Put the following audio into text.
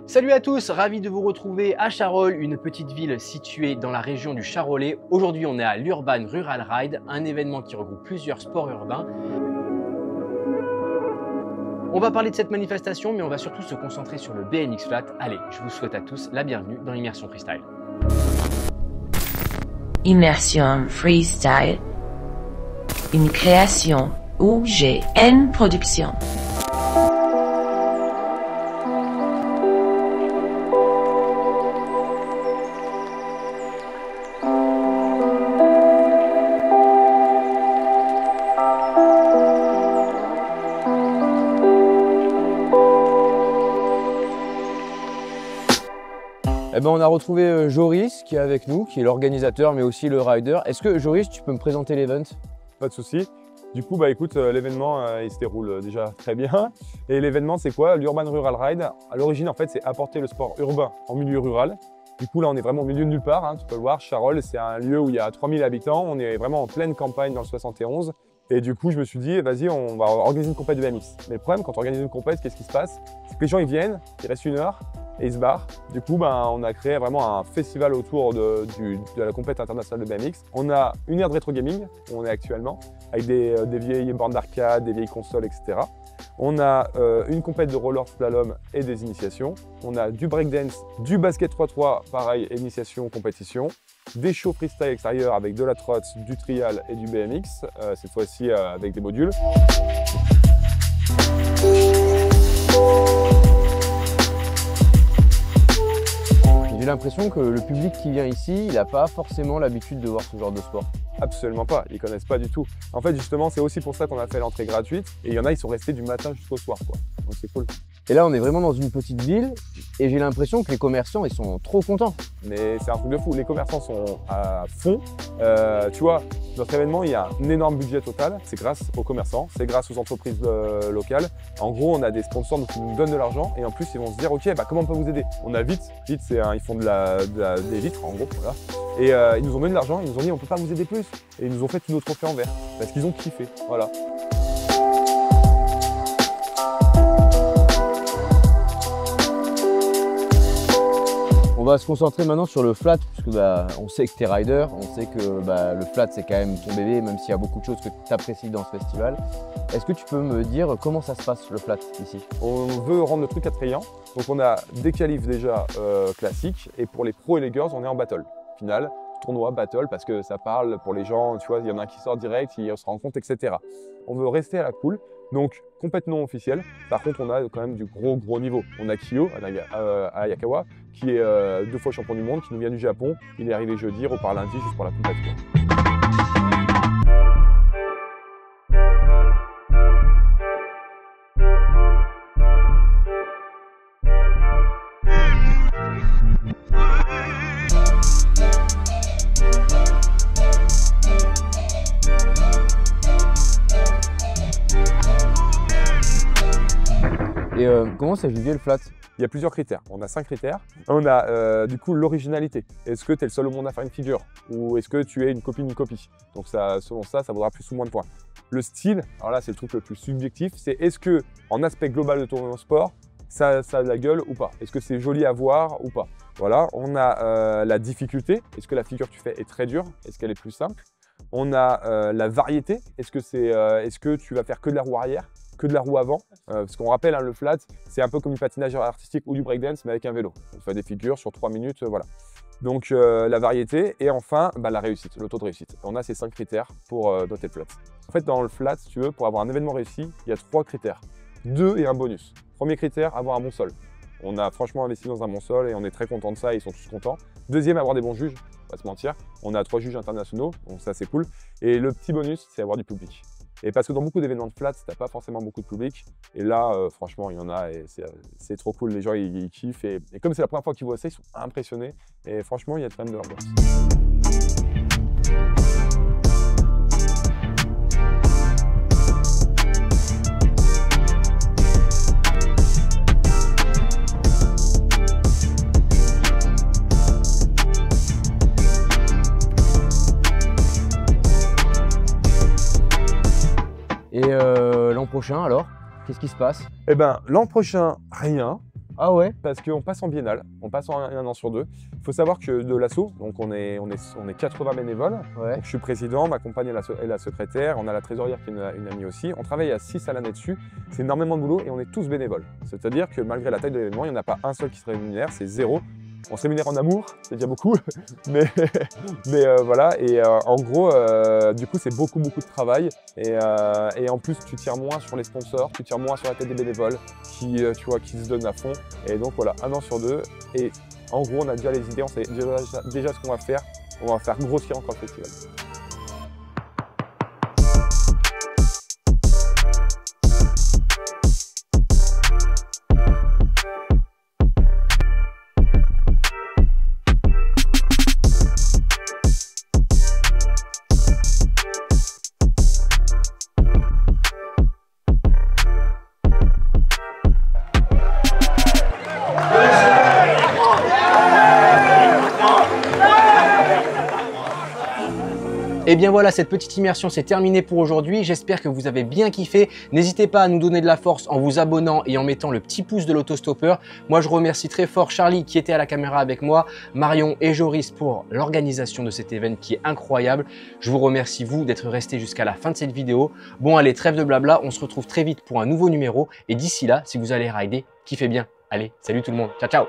Salut à tous, ravi de vous retrouver à Charolles, une petite ville située dans la région du Charolais. Aujourd'hui, on est à l'Urban Rural Ride, un événement qui regroupe plusieurs sports urbains. On va parler de cette manifestation, mais on va surtout se concentrer sur le BMX Flat. Allez, je vous souhaite à tous la bienvenue dans l'Immersion Freestyle. Immersion Freestyle. Une création UGN Production. Eh ben, on a retrouvé Joris qui est avec nous, qui est l'organisateur mais aussi le rider. Est-ce que Joris, tu peux me présenter l'event? Pas de souci. Du coup, écoute, l'événement il se déroule déjà très bien. Et l'événement, c'est quoi? L'Urban Rural Ride. À l'origine, en fait, c'est apporter le sport urbain en milieu rural. Du coup, là, on est vraiment au milieu de nulle part. Tu peux le voir, Charolles, c'est un lieu où il y a 3000 habitants. On est vraiment en pleine campagne dans le 71. Et du coup, je me suis dit, vas-y, on va organiser une compète de BMX. Mais le problème, quand on organise une compète, qu'est-ce qui se passe? C'est que les gens, ils viennent, ils restent 1 heure et ils se barrent. Du coup, on a créé vraiment un festival autour de la compète internationale de BMX. On a une aire de rétro gaming, où on est actuellement, avec des vieilles bornes d'arcade, des vieilles consoles, etc. On a une compète de roller slalom et des initiations. On a du breakdance, du basket 3x3, pareil, initiation, compétition. Des shows freestyle extérieurs avec de la trotte, du trial et du BMX, cette fois-ci avec des modules. J'ai l'impression que le public qui vient ici, il n'a pas forcément l'habitude de voir ce genre de sport. Absolument pas, ils connaissent pas du tout. En fait, justement, c'est aussi pour ça qu'on a fait l'entrée gratuite. Et il y en a, ils sont restés du matin jusqu'au soir, quoi. Donc c'est cool. Et là, on est vraiment dans une petite ville et j'ai l'impression que les commerçants, ils sont trop contents. Mais c'est un truc de fou, les commerçants sont à fond. Tu vois, notre événement, il y a un énorme budget total. C'est grâce aux commerçants, c'est grâce aux entreprises locales. En gros, on a des sponsors qui nous donnent de l'argent et en plus, ils vont se dire, ok, comment on peut vous aider? On a Vite, ils font des vitres, en gros, voilà. Et ils nous ont donné de l'argent, ils nous ont dit, on peut pas vous aider plus. Et ils nous ont fait tous nos trophées en verre parce qu'ils ont kiffé, voilà. On va se concentrer maintenant sur le flat, puisque on sait que tu es rider, on sait que le flat c'est quand même ton bébé, même s'il y a beaucoup de choses que tu apprécies dans ce festival. Est-ce que tu peux me dire comment ça se passe le flat ici? On veut rendre le truc attrayant, donc on a des qualifs déjà classiques, et pour les pros et les girls, on est en battle. Final, tournoi, battle, parce que ça parle pour les gens, tu vois, il y en a un qui sort direct, il se rend compte, etc. On veut rester à la cool. Donc, compète non officielle. Par contre, on a quand même du gros niveau. On a Kyo à Ayakawa, qui est 2 fois champion du monde, qui nous vient du Japon. Il est arrivé jeudi, il repart lundi, juste pour la compète. Et comment ça jugué le flat? Il y a plusieurs critères. On a 5 critères. On a du coup l'originalité. Est-ce que tu es le seul au monde à faire une figure? Ou est-ce que tu es une copie d'une copie? Donc selon ça vaudra plus ou moins de points. Le style, alors là c'est le truc le plus subjectif, c'est est-ce que en aspect global de ton sport, ça a de la gueule ou pas? Est-ce que c'est joli à voir ou pas? Voilà. On a la difficulté. Est-ce que la figure que tu fais est très dure? Est-ce qu'elle est plus simple? On a la variété. Est-ce que tu vas faire que de la roue arrière? Que de la roue avant, parce qu'on rappelle, le flat, c'est un peu comme du patinage artistique ou du breakdance, mais avec un vélo. On fait des figures sur 3 minutes, voilà. Donc la variété, et enfin la réussite, le taux de réussite. On a ces 5 critères pour noter le flat. En fait, dans le flat, si tu veux, pour avoir un événement réussi, il y a 3 critères. 2 et un bonus. Premier critère, avoir un bon sol. On a franchement investi dans un bon sol et on est très content de ça, ils sont tous contents. Deuxième, avoir des bons juges, on va se mentir. On a 3 juges internationaux, donc ça c'est cool. Et le petit bonus, c'est avoir du public. Et parce que dans beaucoup d'événements de flat, t'as pas forcément beaucoup de public. Et là, franchement, il y en a et c'est trop cool. Les gens, ils kiffent. Et comme c'est la première fois qu'ils voient ça, ils sont impressionnés. Et franchement, il y a quand même de l'ambiance. Et l'an prochain alors, qu'est-ce qui se passe? Eh ben, l'an prochain, rien. Ah ouais? Parce qu'on passe en biennale, on passe en un an sur deux. Il faut savoir que de l'asso, donc on est 80 bénévoles. Ouais. Donc je suis président, ma compagne est la secrétaire, on a la trésorière qui est une amie aussi. On travaille à 6 à l'année dessus. C'est énormément de boulot et on est tous bénévoles. C'est-à-dire que malgré la taille de l'événement, il n'y en a pas un seul qui se rémunère, c'est zéro. On se rémunère en amour, c'est déjà beaucoup, mais voilà. Et en gros, du coup, c'est beaucoup de travail. Et en plus, tu tires moins sur les sponsors, tu tires moins sur la tête des bénévoles qui se donnent à fond. Et donc voilà, un an sur deux. Et en gros, on a déjà les idées, on sait déjà ce qu'on va faire. On va faire grossir encore le festival. Et bien voilà, cette petite immersion c'est terminé pour aujourd'hui. J'espère que vous avez bien kiffé. N'hésitez pas à nous donner de la force en vous abonnant et en mettant le petit pouce de l'autostoppeur. Moi je remercie très fort Charlie qui était à la caméra avec moi, Marion et Joris pour l'organisation de cet événement qui est incroyable. Je vous remercie vous d'être restés jusqu'à la fin de cette vidéo. Bon allez, trêve de blabla, on se retrouve très vite pour un nouveau numéro. Et d'ici là, si vous allez rider, kiffez bien. Allez, salut tout le monde, ciao ciao.